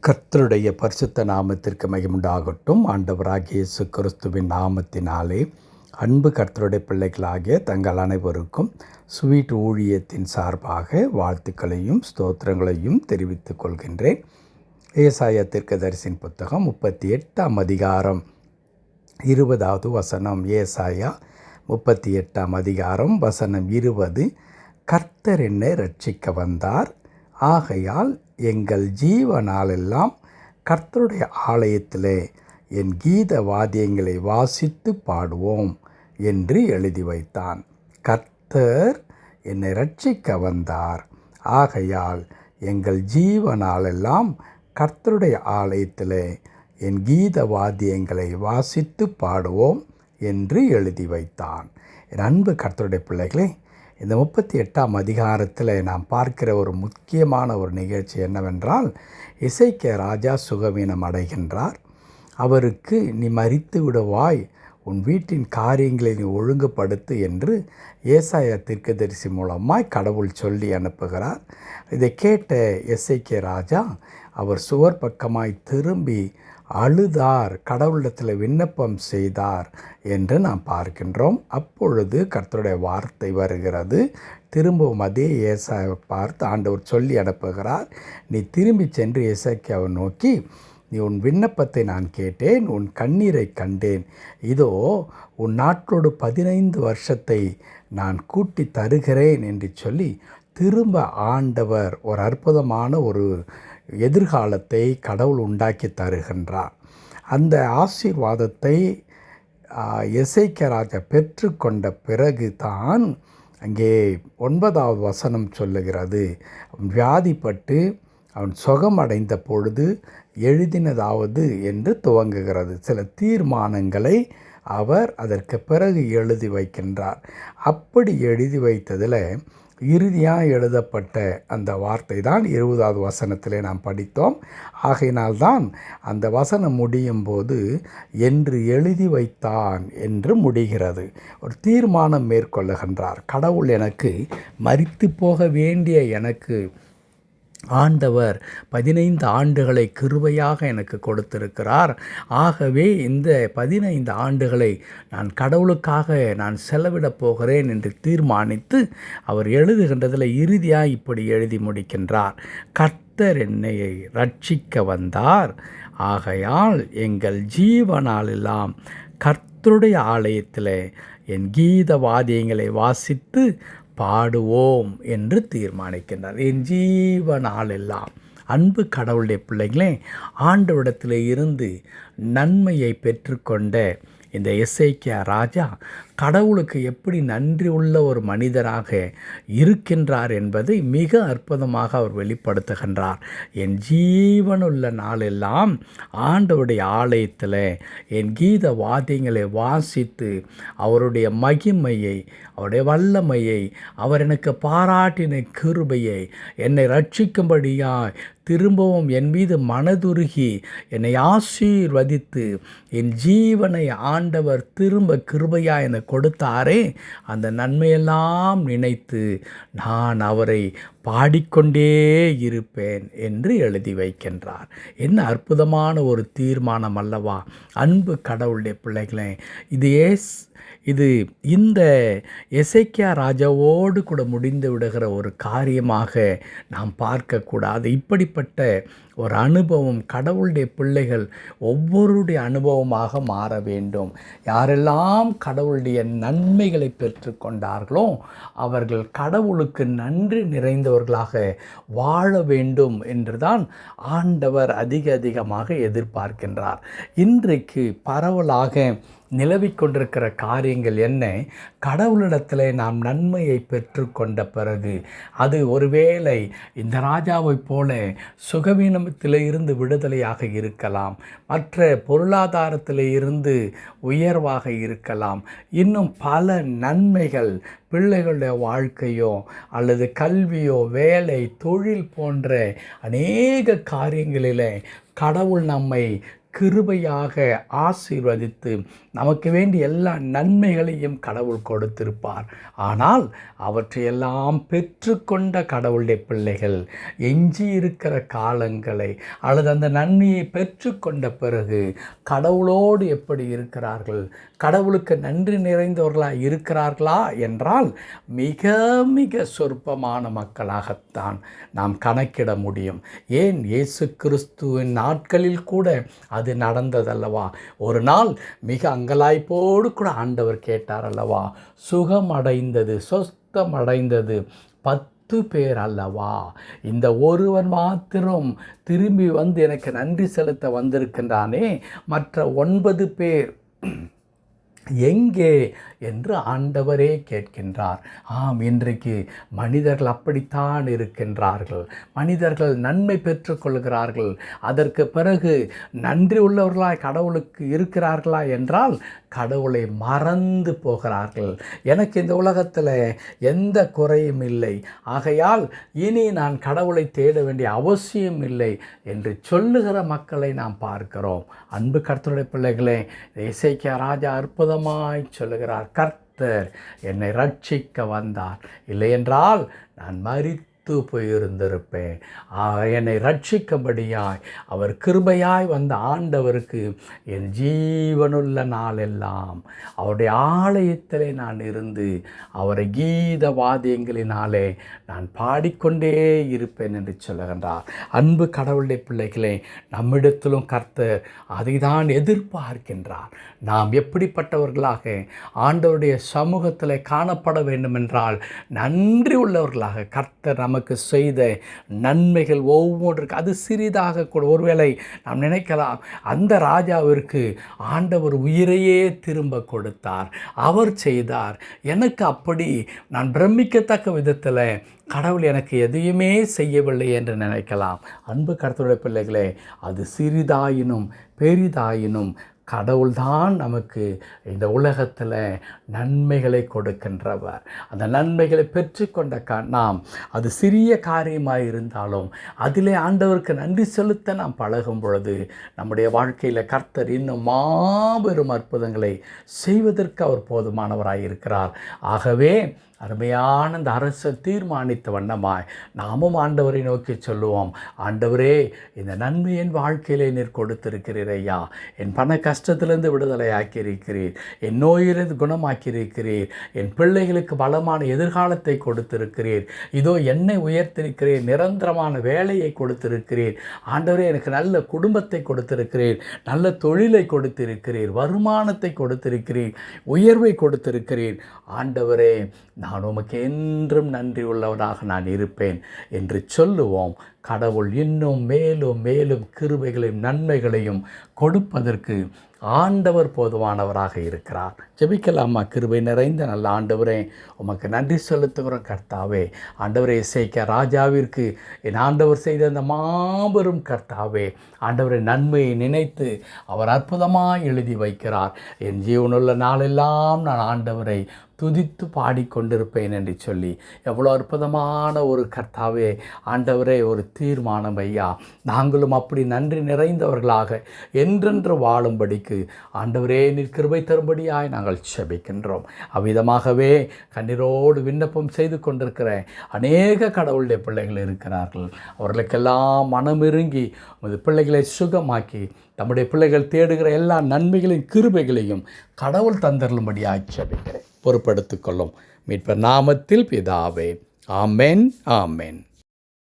கர்த்தருடைய பரிசுத்த நாமத்திற்கு மகிமுண்டாகட்டும். ஆண்டவராகிய இயேசு கிறிஸ்துவின் நாமத்தினாலே அன்பு கர்த்தருடைய பிள்ளைகளாகிய தங்கள் அனைவருக்கும் ஸ்வீட் ஊழியத்தின் சார்பாக வாழ்த்துக்களையும் ஸ்தோத்திரங்களையும் தெரிவித்துக் கொள்கின்றேன். ஏசாயா தீர்க்கதரிசியின் புத்தகம் 38ஆம் அதிகாரம் 20வது வசனம். ஏசாயா 38ஆம் அதிகாரம் வசனம் 20. கர்த்தர் என்னை ரட்சிக்க வந்தார், ஆகையால் எங்கள் ஜீவனாலெல்லாம் கர்த்தருடைய ஆலயத்திலே என் கீத வாத்தியங்களை வாசித்து பாடுவோம் என்று எழுதி வைத்தான். கர்த்தர் என்னை ரட்சிக்க வந்தார், ஆகையால் எங்கள் ஜீவனாலெல்லாம் கர்த்தருடைய ஆலயத்திலே என் கீத வாத்தியங்களை வாசித்து பாடுவோம் என்று எழுதி வைத்தான். என் அன்பு கர்த்தருடைய பிள்ளைகளே, இந்த 38ஆம் அதிகாரத்தில் நாம் பார்க்கிற ஒரு முக்கியமான ஒரு நிகழ்ச்சி என்னவென்றால், எசேக்கியா ராஜா சுகவீனம் அடைகின்றார். அவருக்கு நீ மரித்து விடுவாய், உன் வீட்டின் காரியங்களை நீ ஒழுங்குபடுத்து என்று ஏசாயா தீர்க்கதரிசி மூலமாய் கடவுள் சொல்லி அனுப்புகிறார். இதை கேட்ட எசேக்கியா ராஜா அவர் சுவர் பக்கமாய் திரும்பி அழுதார், கடவுளிடத்தில் விண்ணப்பம் செய்தார் என்று நாம் பார்க்கின்றோம். அப்பொழுது கர்த்தருடைய வார்த்தை வருகிறது. திரும்பவும் அதே ஏசாயாவை பார்த்து ஆண்டவர் சொல்லி அனுப்புகிறார். நீ திரும்பி சென்று எசேக்கியாவை நோக்கி, நீ உன் விண்ணப்பத்தை நான் கேட்டேன், உன் கண்ணீரை கண்டேன், இதோ உன் நாட்களோடு 15 வருஷத்தை நான் கூட்டி தருகிறேன் என்று சொல்லி திரும்ப ஆண்டவர் ஒரு அற்புதமான ஒரு எதிர்காலத்தை கடவுள் உண்டாக்கி தருகின்றார். அந்த ஆசீர்வாதத்தை எசேக்கியா ராஜா பெற்றுக்கொண்ட பிறகு தான் அங்கே 9வது வசனம் சொல்லுகிறது, வியாதிப்பட்டு அவன் சுகமடைந்த பொழுது எழுதினதாவது என்று துவங்குகிறது. சில தீர்மானங்களை அவர் அதற்கு பிறகு எழுதி வைக்கின்றார். அப்படி எழுதி வைத்ததில் இறுதியாக எழுதப்பட்ட அந்த வார்த்தை தான் 20வது வசனத்திலே நாம் படித்தோம். ஆகையினால்தான் அந்த வசனம் முடியும் போது என்று எழுதி வைத்தான் என்று முடிகிறது. ஒரு தீர்மானம் மேற்கொள்ளுகின்றார். கடவுள் எனக்கு மரித்து போக வேண்டிய எனக்கு ஆண்டவர் 15 ஆண்டுகளை கிருபையாக எனக்கு கொடுத்திருக்கிறார். ஆகவே இந்த 15 ஆண்டுகளை நான் கடவுளுக்காக நான் செலவிடப் போகிறேன் என்று தீர்மானித்து அவர் எழுதுகின்றதில் இறுதியாக இப்படி எழுதி முடிக்கின்றார். கர்த்தர் என்னை ரட்சிக்க வந்தார், ஆகையால் எங்கள் ஜீவனாலெல்லாம் கர்த்தருடைய ஆலயத்தில் என் கீத வாத்தியங்களை வாசித்து பாடுவோம் என்று தீர்மானிக்கின்றார். என் ஜீவனாலெல்லாம். அன்பு கடவுளுடைய பிள்ளைகளே, ஆண்டவரிடத்தில் இருந்து நன்மையை பெற்றுக்கொண்ட இந்த எசேக்கியா ராஜா கடவுளுக்கு எப்படி நன்றி உள்ள ஒரு மனிதராக இருக்கின்றார் என்பதை மிக அற்புதமாக அவர் வெளிப்படுத்துகின்றார். என் ஜீவனுள்ள நாளெல்லாம் ஆண்டவருடைய ஆலயத்தில் என் கீத வாத்தியங்களை வாசித்து அவருடைய மகிமையை, அவருடைய வல்லமையை, அவர் எனக்கு பாராட்டின கிருபையை, என்னை ரட்சிக்கும்படியாய் திரும்பவும் என் மீது மனதுருகி என்னை ஆசீர்வதித்து என் ஜீவனை ஆண்டவர் திரும்ப கிருபையாக எனக்கு கொடுத்தாரே, அந்த நன்மையெல்லாம் நினைத்து நான் அவரை பாடிக்கொண்டே இருப்பேன் என்று எழுதி வைக்கின்றார். என்ன அற்புதமான ஒரு தீர்மானம் அல்லவா அன்பு கடவுளுடைய பிள்ளைகளே. இது இந்த எசேக்கியா ராஜாவோடு கூட முடிந்து விடுகிற ஒரு காரியமாக நாம் பார்க்கக்கூடாது. இப்படிப்பட்ட ஒரு அனுபவம் கடவுளுடைய பிள்ளைகள் ஒவ்வொருடைய அனுபவமாக மாற வேண்டும். யாரெல்லாம் கடவுளுடைய நன்மைகளை பெற்று கொண்டார்களோ அவர்கள் கடவுளுக்கு நன்றி நிறைந்தவர்களாக வாழ வேண்டும் என்றுதான் ஆண்டவர் அதிகமாக எதிர்பார்க்கின்றார். இன்றைக்கு பரவலாக நிலவிக்கொண்டிருக்கிற காரியங்கள் என்ன? கடவுளிடத்தில் நாம் நன்மையை பெற்று கொண்ட பிறகு அது ஒருவேளை இந்த ராஜாவைப் போல சுகவீனத்தில் இருந்து விடுதலையாக இருக்கலாம், மற்ற பொருளாதாரத்தில் இருந்து உயர்வாக இருக்கலாம், இன்னும் பல நன்மைகள் பிள்ளைகளுடைய வாழ்க்கையோ அல்லது கல்வியோ வேலை தொழில் போன்ற அநேக காரியங்களில் கடவுள் நம்மை கிருபையாக ஆசீர்வதித்து நமக்கு வேண்டிய எல்லா நன்மைகளையும் கடவுள் கொடுத்திருப்பார். ஆனால் அவற்றையெல்லாம் பெற்றுக்கொண்ட கடவுளுடைய பிள்ளைகள் எஞ்சி இருக்கிற காலங்களை அல்லது அந்த நன்மையை பெற்றுக்கொண்ட பிறகு கடவுளோடு எப்படி இருக்கிறார்கள், கடவுளுக்கு நன்றி நிறைந்தவர்களாக இருக்கிறார்களா என்றால் மிக மிக சொற்பமான மக்களாகத்தான் நாம் கணக்கிட முடியும். ஏன் இயேசு கிறிஸ்துவின் நாட்களில் கூட அது நடந்ததல்லவா? ஒரு நாள் மிக அங்கலாய்ப்போடு கூட ஆண்டவர் கேட்டார் அல்லவா? சுகமடைந்தது, சொஸ்தமடைந்தது 10 பேர் அல்லவா? இந்த ஒருவன் மாத்திரம் திரும்பி வந்து எனக்கு நன்றி செலுத்த வந்திருக்கின்றானே, மற்ற 9 பேர் எங்கே என்று ஆண்டவரே கேட்கின்றார். ஆம், இன்றைக்கு மனிதர்கள் அப்படித்தான் இருக்கின்றார்கள். மனிதர்கள் நன்மை பெற்றுக்கொள்கிறார்கள். அதற்கு பிறகு நன்றி உள்ளவர்களாய் கடவுளுக்கு இருக்கிறார்களா என்றால் கடவுளை மறந்து போகிறார்கள். எனக்கு இந்த உலகத்தில் எந்த குறையும் இல்லை, ஆகையால் இனி நான் கடவுளை தேட வேண்டிய அவசியம் இல்லை என்று சொல்லுகிற மக்களை நாம் பார்க்கிறோம். அன்பு கர்த்தருடைய பிள்ளைகளே, எசேக்கியா ராஜா அற்புதமாய் சொல்லுகிறார், கர்த்தர் என்னை ரட்சிக்க வந்தார், இல்லையென்றால் நான் மரித்து போயிருந்திருப்பேன். என்னை ரட்சிக்கும்படியாய் அவர் கிருபையாய் வந்த ஆண்டவருக்கு என் ஜீவனுள்ள நாளெல்லாம் அவருடைய ஆலயத்திலே நான் இருந்து அவரை கீத வாத்தியங்களினாலே நான் பாடிக்கொண்டே இருப்பேன் என்று சொல்லுகின்றார். அன்பு கடவுளுடைய பிள்ளைகளே, நம்மிடத்திலும் கர்த்தர் அதை தான் எதிர்பார்க்கின்றார். நாம் எப்படிப்பட்டவர்களாக ஆண்டவருடைய சமூகத்தில் காணப்பட வேண்டுமென்றால் நன்றி உள்ளவர்களாக, கர்த்தர் நமக்கு செய்த நன்மைகள் ஒவ்வொன்றுக்கு அது சிறிதாக கூட ஒருவேளை நாம் நினைக்கலாம், அந்த ராஜாவிற்கு ஆண்டவர் உயிரையே திரும்ப கொடுத்தார், அவர் செய்தார், எனக்கு அப்படி நான் பிரமிக்கத்தக்க விதத்தில் கடவுள் எனக்கு எதையுமே செய்யவில்லை என்று நினைக்கலாம். அன்பு கர்த்தருடைய பிள்ளைகளே, அது சிறிதாயினும் பெரிதாயினும் கடவுள்தான் நமக்கு இந்த உலகத்தில் நன்மைகளை கொடுக்கின்றவர். அந்த நன்மைகளை பெற்றுக்கொண்ட நாம் அது சிறிய காரியமாக இருந்தாலும் அதிலே ஆண்டவருக்கு நன்றி செலுத்த நாம் பழகும் பொழுது நம்முடைய வாழ்க்கையில் கர்த்தர் இன்னும் மாபெரும் அற்புதங்களை செய்வதற்கு அவர் போதுமானவராக இருக்கிறார். ஆகவே அருமையான இந்த அரசு தீர்மானித்த வண்ணமாய் நாமும் ஆண்டவரை நோக்கி சொல்லுவோம், ஆண்டவரே, இந்த நன்மை என் வாழ்க்கையிலே நீர் கொடுத்திருக்கிறீர் ஐயா. என் பண கஷ்டத்திலிருந்து விடுதலை ஆக்கியிருக்கிறீர், என் நோயிலிருந்து குணமாக்கியிருக்கிறீர், என் பிள்ளைகளுக்கு பலமான எதிர்காலத்தை கொடுத்திருக்கிறீர், இதோ என்னை உயர்த்திருக்கிறீர், நிரந்தரமான வேலையை கொடுத்திருக்கிறீர், ஆண்டவரே எனக்கு நல்ல குடும்பத்தை கொடுத்திருக்கிறீர், நல்ல தொழிலை கொடுத்திருக்கிறீர், வருமானத்தை கொடுத்திருக்கிறீர், உயர்வை கொடுத்திருக்கிறீர். ஆண்டவரே, நான் உமக்கு என்றும் நன்றி உள்ளவனாக நான் இருப்பேன் என்று சொல்லுவோம். கடவுள் இன்னும் மேலும் மேலும் கிருபைகளையும் நன்மைகளையும் கொடுப்பதற்கு ஆண்டவர் போதுமானவராக இருக்கிறார். ஜெபிக்கலாமா? கிருபை நிறைந்த நல்ல ஆண்டவரே, உமக்கு நன்றி செலுத்துகிறோம் கர்த்தாவே. ஆண்டவரே, எசேக்கியா ராஜாவிற்கு என் ஆண்டவர் செய்த அந்த மாபெரும் கர்த்தாவே, ஆண்டவரை நன்மையை நினைத்து அவர் அற்புதமாக எழுதி வைக்கிறார். என் ஜீவனுள்ள நாளெல்லாம் நான் ஆண்டவரை துதித்து பாடிக்கொண்டிருப்பேன் என்று சொல்லி எவ்வளோ அற்புதமான ஒரு கர்த்தாவே, ஆண்டவரே, ஒரு தீர்மானம் ஐயா. நாங்களும் அப்படி நன்றி நிறைந்தவர்களாக என்றென்று வாழும்படிக்கு ஆண்டவரே நீர் கிருபை தரும்படியாய் நாங்கள் செபிக்கின்றோம். அவ்விதமாகவே கண்ணீரோடு விண்ணப்பம் செய்து கொண்டிருக்கிற அநேக கடவுளுடைய பிள்ளைகள் இருக்கிறார்கள். அவர்களுக்கெல்லாம் மனமிருங்கி உமது பிள்ளைகளை சுகமாக்கி நம்முடைய பிள்ளைகள் தேடுகிற எல்லா நன்மைகளையும் கிருபைகளையும் கடவுள் தந்தருளும்படியாய் செபிக்கிறேன். பொறுப்படுத்திக் கொள்ளும் மீட்பர் நாமத்தில் பிதாவே. ஆமென், ஆமென்.